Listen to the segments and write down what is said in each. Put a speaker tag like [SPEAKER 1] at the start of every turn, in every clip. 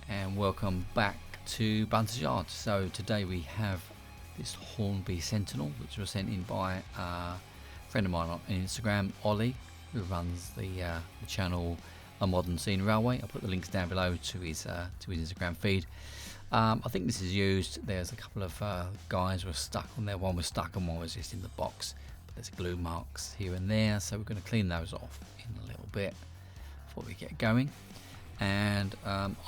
[SPEAKER 1] and welcome back to Bunters Yard. So today we have this Hornby Sentinel, which was sent in by a friend of mine on Instagram, Ollie, who runs the channel A Modern Scene Railway. I'll put the links down below to his Instagram feed. I think this is used. There's a couple of guys were stuck on there. One was stuck and one was just in the box. But there's glue marks here and there, so we're going to clean those off in a little bit before we get going. And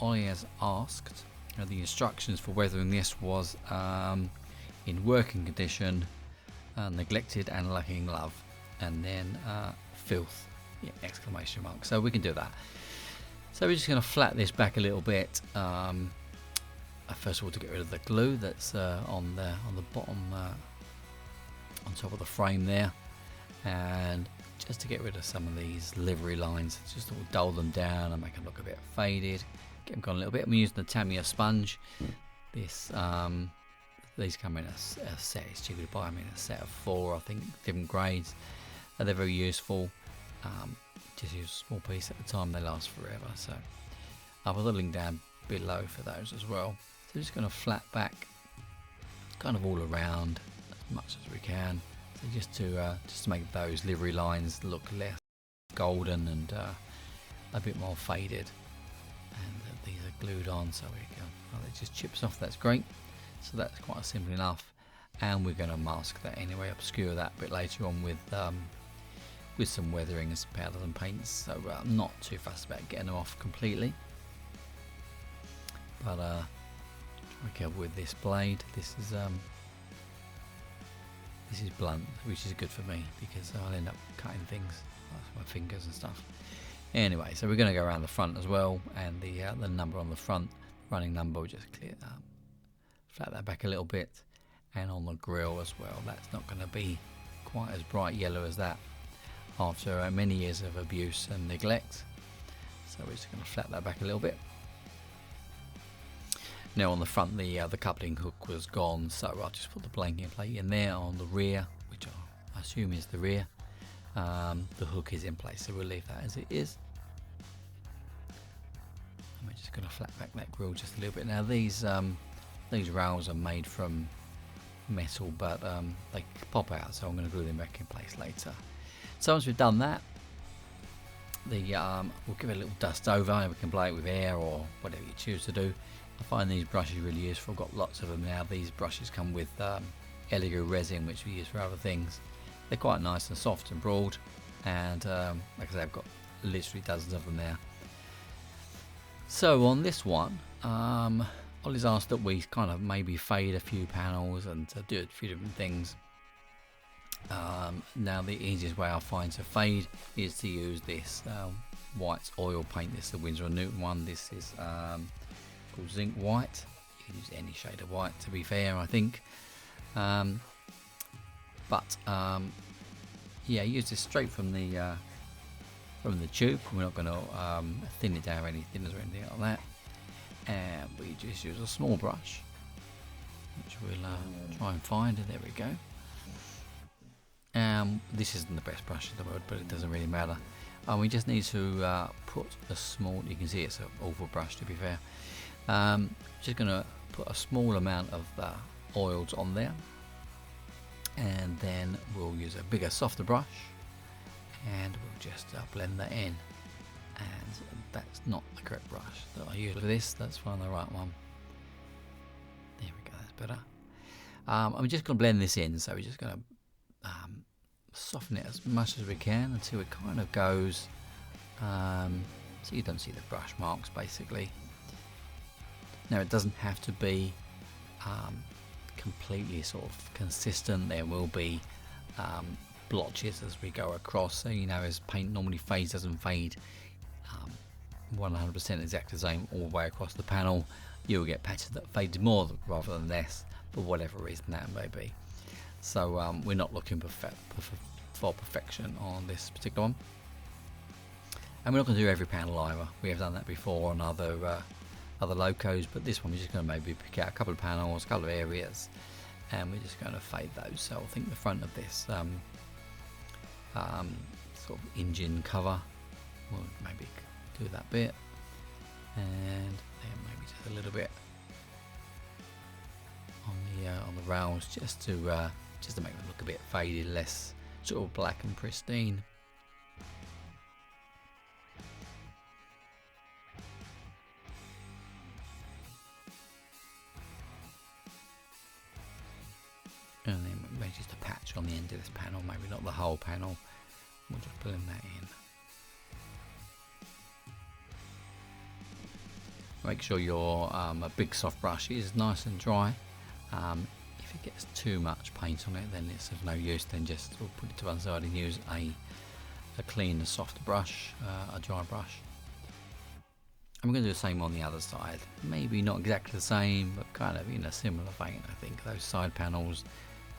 [SPEAKER 1] Ollie has asked, the instructions for weathering this was in working condition, neglected and lacking love, and then filth, exclamation mark. So we can do that. So we're just going to flat this back a little bit. First of all, to get rid of the glue that's on the bottom, on top of the frame there, and just to get rid of some of these livery lines, just all dull them down and make them look a bit faded, get them gone a little bit. I'm using the Tamiya sponge. This these come in a set. It's cheaper to buy them in a set of 4, I think, different grades. They're very useful. Just use a small piece at a time, they last forever. So I'll put the link down below for those as well. So just going to flat back kind of all around as much as we can. So just to make those livery lines look less golden and a bit more faded. And these are glued on, so we go. Well, it just chips off. That's great. So that's quite simple enough. And we're going to mask that anyway, obscure that a bit later on with some weathering and some powders and paints. So I'm not too fussed about getting them off completely. But be careful with this blade. This is blunt, which is good for me because I'll end up cutting things, like my fingers and stuff. Anyway, so we're going to go around the front as well, and the number on the front, running number, we'll just clear that up, flat that back a little bit, and on the grill as well. That's not going to be quite as bright yellow as that after many years of abuse and neglect. So we're just going to flat that back a little bit. Now on the front, the coupling hook was gone, so I'll just put the blanking plate in there. On the rear, which I assume is the rear, the hook is in place, so we'll leave that as it is. And we're just going to flat back that grill just a little bit. Now these rails are made from metal, but they pop out, so I'm going to glue them back in place later. So once we've done that, we'll give it a little dust over, and we can blow it with air or whatever you choose to do. I find these brushes really useful. I've got lots of them now. These brushes come with Eligo resin, which we use for other things. They're quite nice and soft and broad, and like I say, I've got literally dozens of them now. So on this one, Ollie's asked that we kind of maybe fade a few panels and do a few different things. Now the easiest way I find to fade is to use this white oil paint. This is the Winsor & Newton one. This is called zinc white. You can use any shade of white, to be fair, I think. Yeah, use this straight from the tube. We're not going to thin it down or any thinners or anything like that. And we just use a small brush, which we'll try and find. And there we go. This isn't the best brush in the world, but it doesn't really matter. We just need to put a small, you can see it's an awful brush, to be fair. Just going to put a small amount of oils on there, and then we'll use a bigger, softer brush, and we'll just blend that in. And that's not the correct brush that I use for this. Let's find the right one. There we go. That's better. I'm just going to blend this in, so we're just going to soften it as much as we can until it kind of goes so you don't see the brush marks, basically. Now it doesn't have to be completely sort of consistent. There will be blotches as we go across, so as paint normally fades, doesn't fade 100% exactly the same all the way across the panel. You'll get patches that fade more rather than less, for whatever reason that may be. So we're not looking for perfection on this particular one, and we're not going to do every panel either. We have done that before on other Locos, but this one we're just going to maybe pick out a couple of panels, a couple of areas, and we're just going to fade those. So I think the front of this sort of engine cover, we'll maybe do that bit, and then maybe just a little bit on the rails, just to make them look a bit faded, less sort of black and pristine. And then maybe just a patch on the end of this panel, maybe not the whole panel. We'll just blend that in. Make sure your a big soft brush is nice and dry. If it gets too much paint on it, then it's of no use. Then just we'll put it to one side and use a clean, soft brush, a dry brush. I'm going to do the same on the other side. Maybe not exactly the same, but kind of in a similar vein. I think those side panels,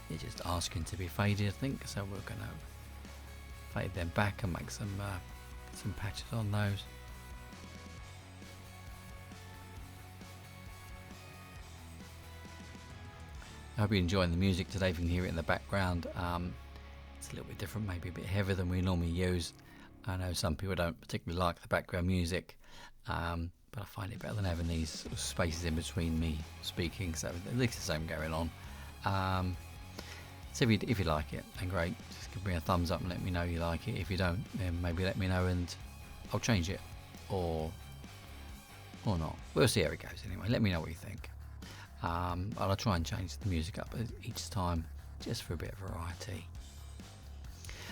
[SPEAKER 1] they're just asking to be faded, I think. So we're going to fade them back and make some patches on those. I hope you're enjoying the music today. If you can hear it in the background, it's a little bit different, maybe a bit heavier than we normally use. I know some people don't particularly like the background music, but I find it better than having these sort of spaces in between me speaking, so at least the same going on. So if you like it, then great, just give me a thumbs up and let me know you like it. If you don't, then maybe let me know and I'll change it, or not. We'll see how it goes anyway. Let me know what you think. I'll try and change the music up each time, just for a bit of variety.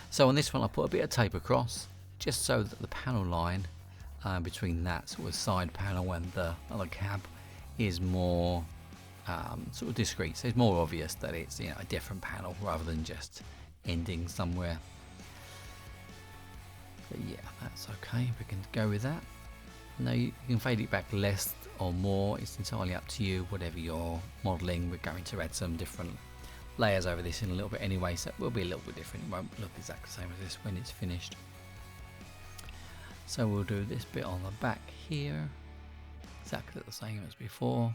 [SPEAKER 1] So on this one I put a bit of tape across, just so that the panel line between that sort of side panel and the other cab is more sort of discreet. So it's more obvious that it's, you know, a different panel rather than just ending somewhere. But yeah, that's okay. We can go with that. Now you can fade it back less or more, it's entirely up to you, whatever you're modelling. We're going to add some different layers over this in a little bit anyway, so it will be a little bit different. It won't look exactly the same as this when it's finished. So we'll do this bit on the back here, exactly the same as before.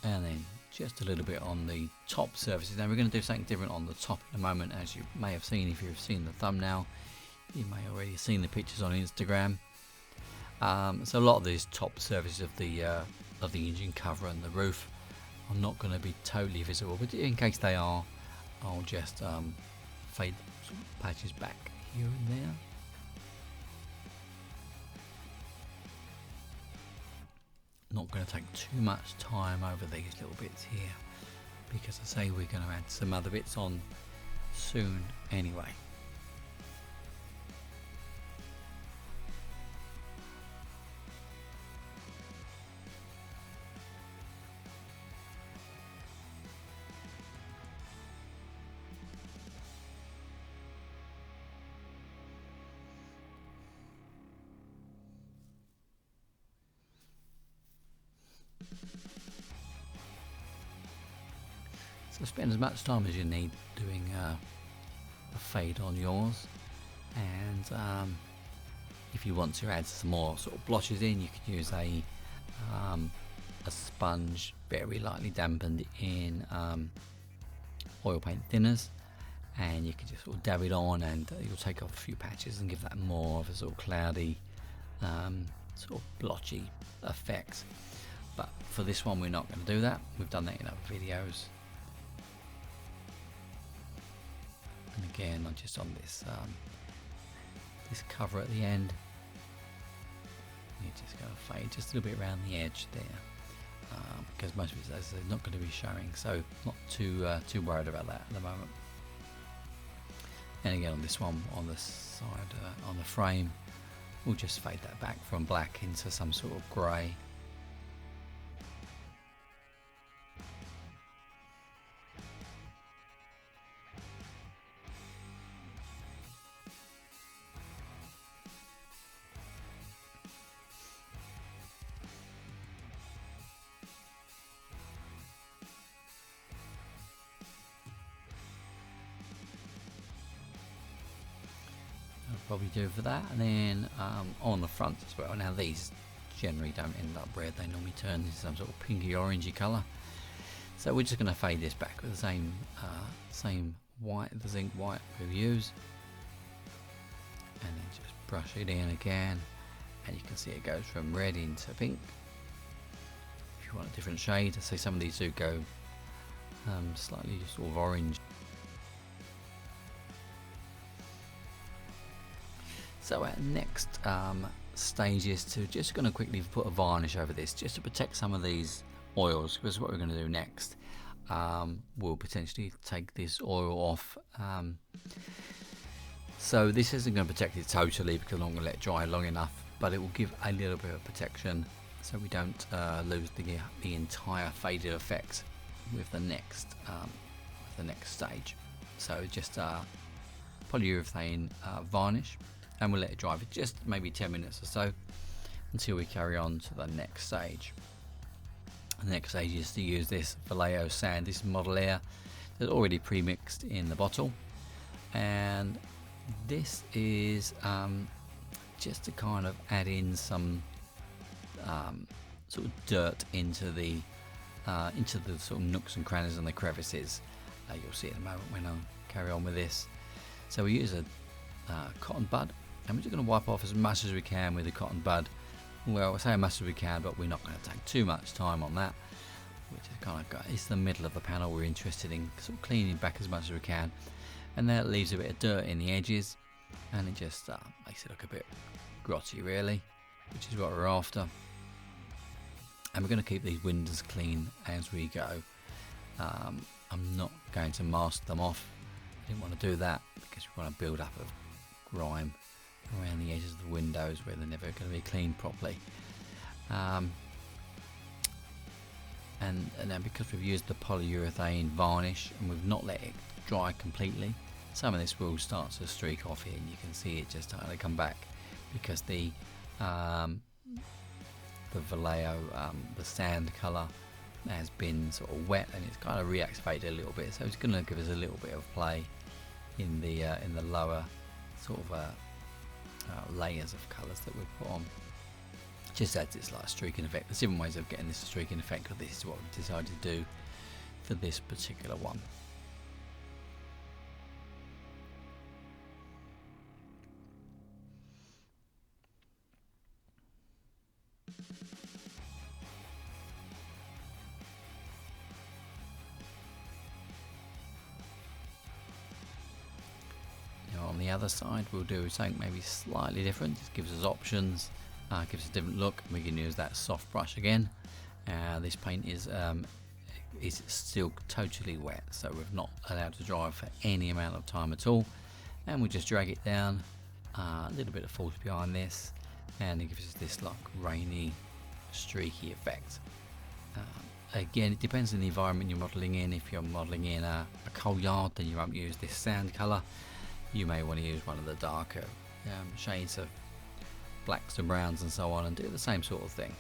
[SPEAKER 1] And then just a little bit on the top surfaces. Now we're going to do something different on the top in a moment, as you may have seen if you've seen the thumbnail. You may already have seen the pictures on Instagram. So a lot of these top surfaces of the engine cover and the roof are not going to be totally visible, but in case they are, I'll just fade some patches back here and there. Not going to take too much time over these little bits here, because I say we're going to add some other bits on soon anyway. So spend as much time as you need doing a fade on yours, and if you want to add some more sort of blotches in, you can use a sponge very lightly dampened in oil paint thinners, and you can just sort of dab it on, and you'll take off a few patches and give that more of a sort of cloudy sort of blotchy effect. But for this one we're not going to do that. We've done that in other videos. And again, just on this this cover at the end, you're just going to fade just a little bit around the edge there, because most of it is not going to be showing, so not too worried about that at the moment. And again on this one, on the side, on the frame, we'll just fade that back from black into some sort of grey. Probably do for that, and then on the front as well. Now these generally don't end up red, they normally turn into some sort of pinky orangey colour, so we're just going to fade this back with the same white, the zinc white we've used, and then just brush it in again, and you can see it goes from red into pink. If you want a different shade, I say some of these do go slightly sort of orange. So our next stage is to just going to quickly put a varnish over this, just to protect some of these oils, because what we're going to do next, we'll potentially take this oil off. So this isn't going to protect it totally because I'm not going to let it dry long enough, but it will give a little bit of protection so we don't lose the entire faded effect with the next stage. So just polyurethane varnish, and we'll let it dry for just maybe 10 minutes or so until we carry on to the next stage. The next stage is to use this Vallejo sand. This is Model Air that's already pre-mixed in the bottle, and this is just to kind of add in some sort of dirt into the sort of nooks and crannies and the crevices. You'll see in a moment when I carry on with this. So we use a cotton bud, and we're just going to wipe off as much as we can with the cotton bud. Well, I say as much as we can, but we're not going to take too much time on that. Which is kind of it's the middle of the panel we're interested in, sort of cleaning back as much as we can, and that leaves a bit of dirt in the edges, and it just makes it look a bit grotty, really, which is what we're after. And we're going to keep these windows clean as we go. I'm not going to mask them off. I didn't want to do that because we want to build up a grime around the edges of the windows where they're never going to be cleaned properly. And then because we've used the polyurethane varnish and we've not let it dry completely, some of this will start to streak off here, and you can see it just starting to come back because the Vallejo, the sand colour, has been sort of wet and it's kind of reactivated a little bit, so it's going to give us a little bit of play in the lower sort of layers of colours that we've put on. Just adds this like streaking effect. There's different ways of getting this streaking effect, but this is what we've decided to do for this particular one. Now on the other side we'll do something maybe slightly different. This gives us options. Gives us a different look. We can use that soft brush again. This paint is still totally wet, so we're not allowed to dry for any amount of time at all, and we just drag it down, a little bit of force behind this, and it gives us this like rainy streaky effect. Again, it depends on the environment you're modelling in. If you're modelling in a coal yard, then you won't use this sand colour. You may want to use one of the darker shades of blacks and browns and so on, and do the same sort of thing.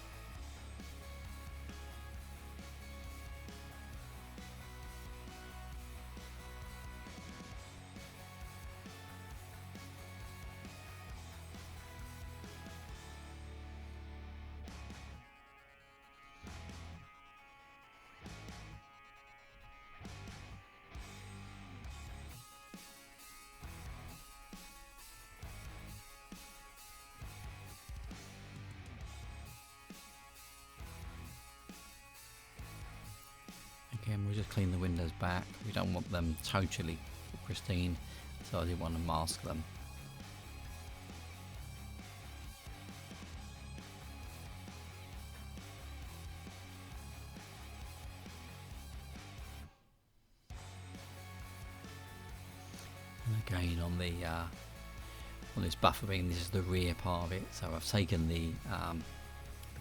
[SPEAKER 1] Again, we'll just clean the windows back. We don't want them totally pristine, so I didn't want to mask them. And again, on this buffer beam, this is the rear part of it, so I've taken the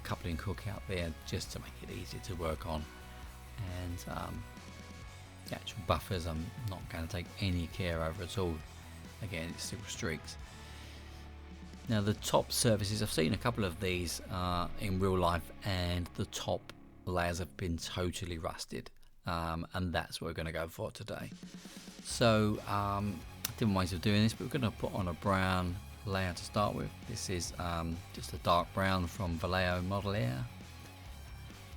[SPEAKER 1] coupling hook out there just to make it easy to work on. And the actual buffers I'm not going to take any care over at all. Again, it's still streaks. Now the top surfaces, I've seen a couple of these in real life, and the top layers have been totally rusted, and that's what we're going to go for today. So different ways of doing this, but we're going to put on a brown layer to start with. This is just a dark brown from Vallejo Model Air.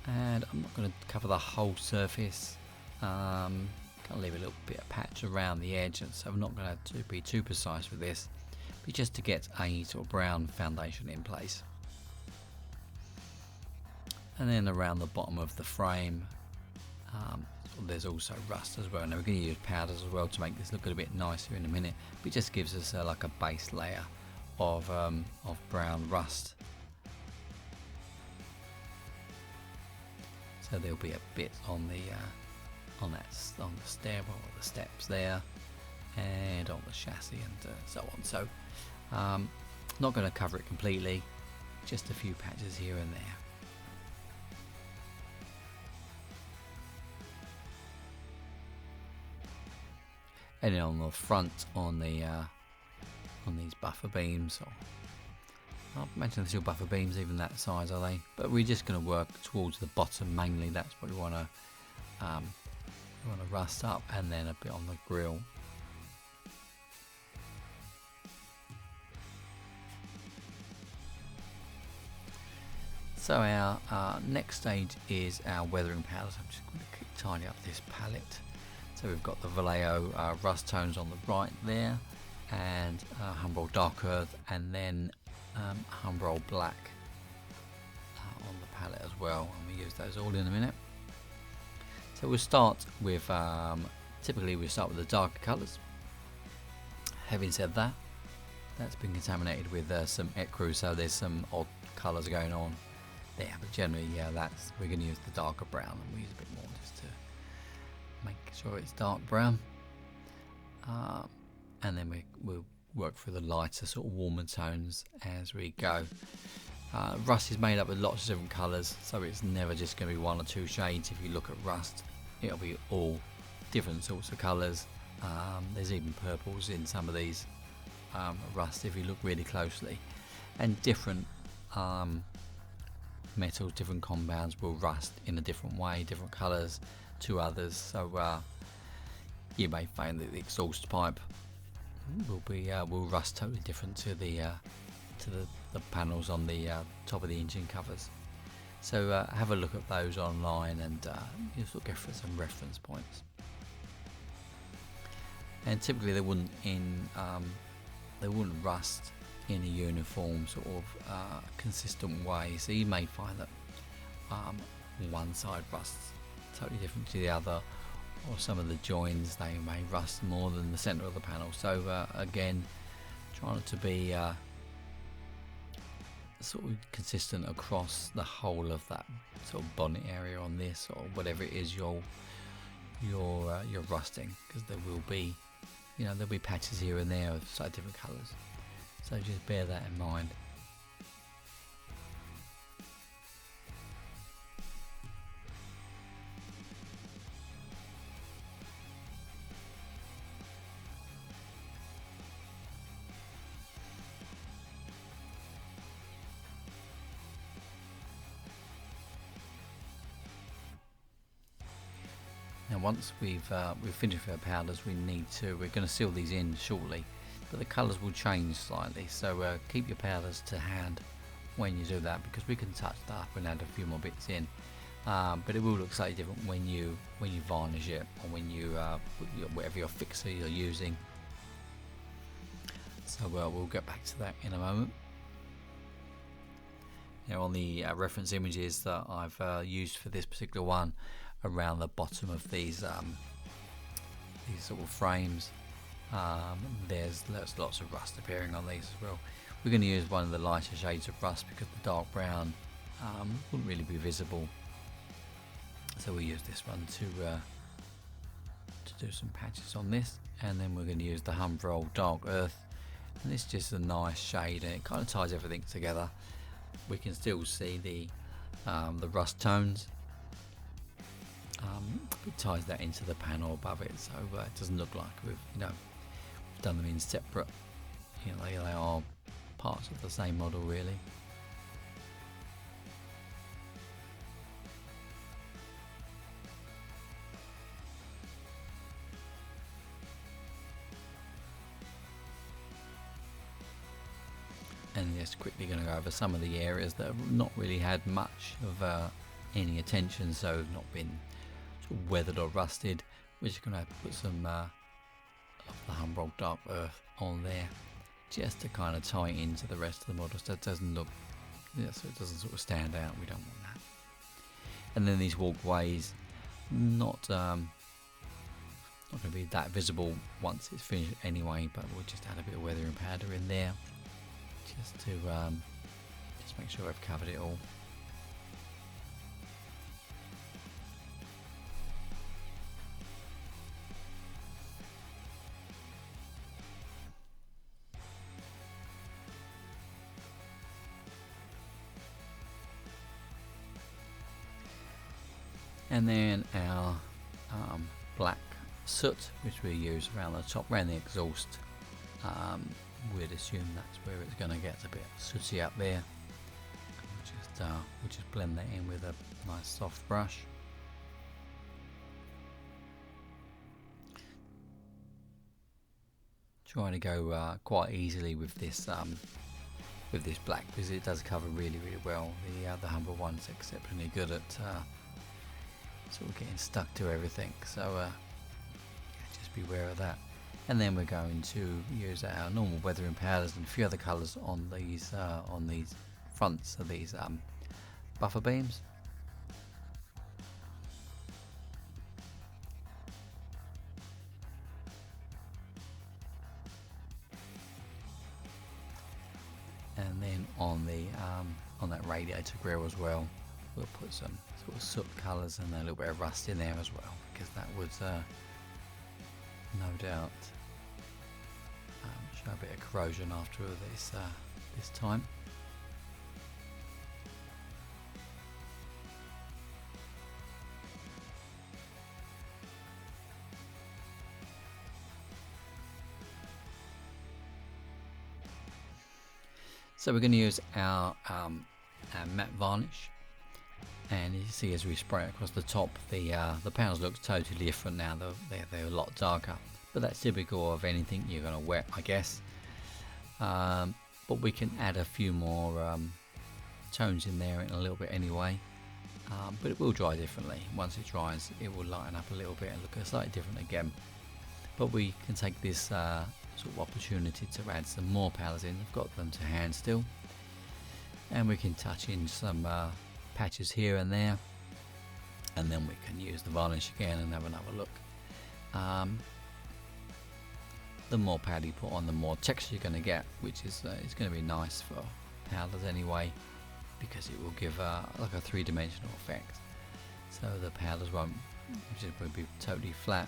[SPEAKER 1] And I'm not going to cover the whole surface. Kind of leave a little bit of patch around the edge, and so I'm not going to be too precise with this. but just to get a sort of brown foundation in place. And then around the bottom of the frame, there's also rust as well. Now we're going to use powders as well to make this look a bit nicer in a minute, but it just gives us like a base layer of brown rust. So there'll be a bit on the stairwell, or the steps there, and on the chassis, and so on. So not going to cover it completely, just a few patches here and there. And then on the front, on these buffer beams, I'll mention the buffer beams, even that size are they? But we're just going to work towards the bottom mainly. That's what we want to rust up, and then a bit on the grill. So our next stage is our weathering powders. I'm just going to tidy up this palette. So we've got the Vallejo rust tones on the right there, and Humbrol dark earth, and then Humbrol black on the palette as well, and we use those all in a minute. So we'll start with typically we start with the darker colours. Having said that, that's been contaminated with some ecru, so there's some odd colours going on there, but generally, yeah, we're going to use the darker brown, and we'll use a bit more just to make sure it's dark brown, and then we'll work through the lighter, sort of warmer tones as we go. Rust is made up of lots of different colours, so it's never just going to be one or two shades. If you look at rust, it'll be all different sorts of colours. There's even purples in some of these rust if you look really closely, and different metals, different compounds will rust in a different way, different colours to others. So you may find that the exhaust pipe will rust totally different to the panels on the top of the engine covers. So have a look at those online, and you'll sort of go for some reference points. And typically they wouldn't rust in a uniform sort of consistent way. So you may find that one side rusts totally different to the other, or some of the joins, they may rust more than the centre of the panel. So again, trying to be sort of consistent across the whole of that sort of bonnet area on this, or whatever it is you're rusting, because there will be, there'll be patches here and there of slightly different colours. So just bear that in mind. Now once we've finished with our powders, we're going to seal these in shortly, but the colours will change slightly, so keep your powders to hand when you do that, because we can touch that up and add a few more bits in, but it will look slightly different when you varnish it, or when you whatever your fixer you're using. So we'll get back to that in a moment. Now on the reference images that I've used for this particular one, around the bottom of these sort of frames, there's lots of rust appearing on these as well. We're going to use one of the lighter shades of rust, because the dark brown wouldn't really be visible, so we'll use this one to do some patches on this. And then we're going to use the Humbrol dark earth, and it's just a nice shade, and it kind of ties everything together. We can still see the rust tones. It ties that into the panel above it, so it doesn't look like we've done them in separate. They are parts of the same model really. And just quickly going to go over some of the areas that have not really had much of any attention, so have not been sort of weathered or rusted. We're just going to put some of the Humbrol dark earth on there, just to kind of tie it into the rest of the model so it doesn't look, yeah, so it doesn't sort of stand out. We don't want that. And then these walkways, not going to be that visible once it's finished anyway, but we'll just add a bit of weathering powder in there just to just make sure I've covered it all. And then our black soot, which we use around the top, around the exhaust. We'd assume that's where it's going to get a bit sooty up there. We'll just blend that in with a nice soft brush. Trying to go quite easily with this black, because it does cover really well. The Humber one's exceptionally good at sort of getting stuck to everything, so yeah, just be aware of that. And then we're going to use our normal weathering powders and a few other colours on these fronts of these buffer beams. And then on that radiator grille as well, we'll put some sort of soot colours and a little bit of rust in there as well, because that would no doubt show a bit of corrosion after this time. So we're going to use our matte varnish, and you see as we spray it across the top, the panels look totally different now. They're a lot darker, but that's typical of anything you're going to wet, I guess. But we can add a few more tones in there in a little bit anyway, but it will dry differently. Once it dries, it will lighten up a little bit and look slightly different again. But we can take this sort of opportunity to add some more powders in. I've got them to hand still, and we can touch in some patches here and there, and then we can use the varnish again and have another look. The more powder you put on, the more texture you're going to get, which is it's going to be nice for powders anyway, because it will give like a three-dimensional effect. So the powders won't just be totally flat.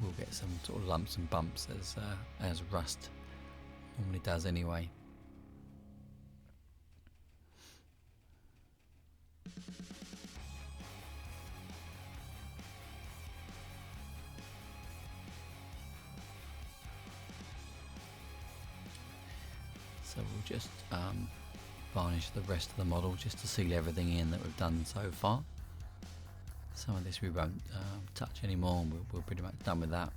[SPEAKER 1] We'll get some sort of lumps and bumps as rust normally does anyway. So we'll just varnish the rest of the model just to seal everything in that we've done so far. Some of this we won't touch anymore, and we're pretty much done with that.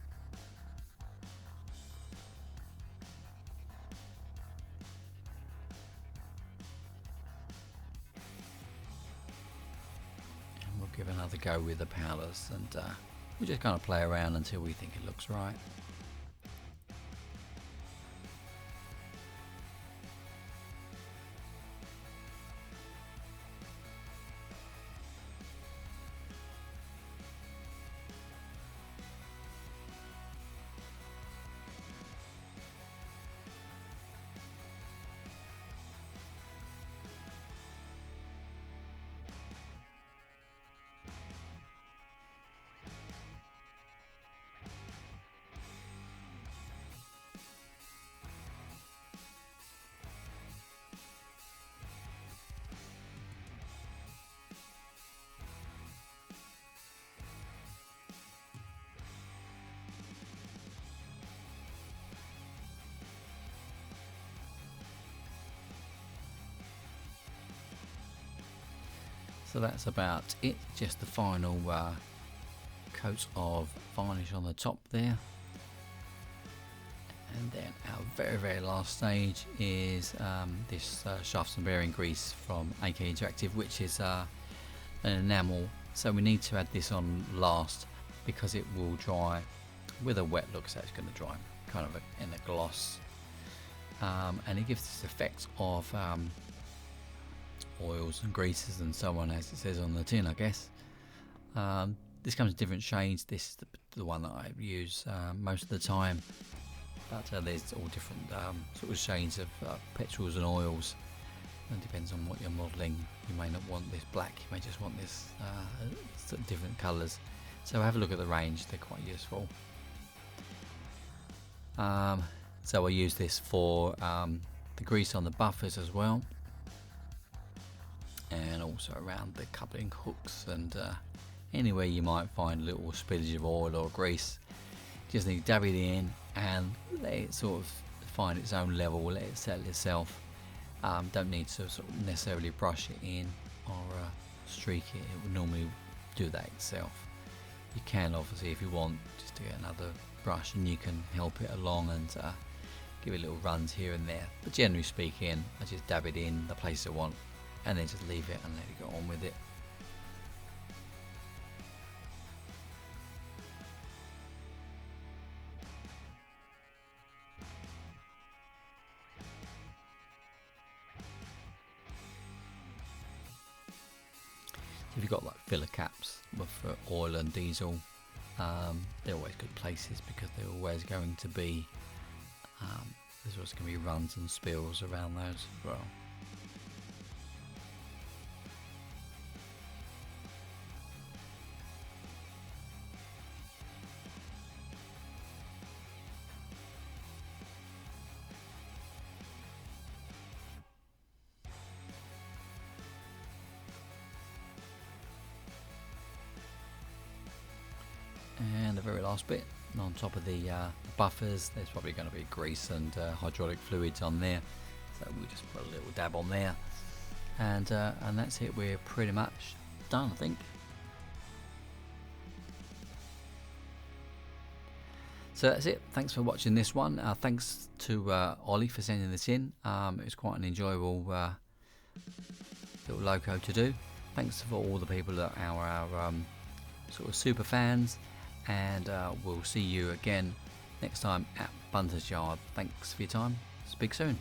[SPEAKER 1] And we'll give another go with the powders, and we'll just kind of play around until we think it looks right. So that's about it, just the final coat of varnish on the top there. And then our very last stage is this shafts and bearing grease from AK Interactive, which is an enamel. So we need to add this on last because it will dry with a wet look, so it's going to dry kind of in a gloss, and it gives this effect of oils and greases and so on, as it says on the tin, I guess. This comes in different shades. This is the one that I use most of the time, but there's all different sort of shades of petrol and oils. It depends on what you're modelling. You may not want this black, you may just want this different colours. So have a look at the range, they're quite useful. So I use this for the grease on the buffers as well, and also around the coupling hooks and anywhere you might find a little spillage of oil or grease. Just need to dab it in and let it sort of find its own level, let it settle itself. Don't need to sort of necessarily brush it in or streak it. It would normally do that itself. You can obviously, if you want, just to get another brush and you can help it along and give it little runs here and there. But generally speaking, I just dab it in the place I want and then just leave it and let it go on with it. If you've got like filler caps for oil and diesel, they're always good places because they're always going to be there's always going to be runs and spills around those as well. And the very last bit, on top of the buffers, there's probably going to be grease and hydraulic fluids on there, so we'll just put a little dab on there, and that's it. We're pretty much done, I think. So that's it. Thanks for watching this one. Thanks to Ollie for sending this in. It was quite an enjoyable little loco to do. Thanks for all the people that are our sort of super fans, and we'll see you again next time at Bunters Yard. Thanks for your time. Speak soon.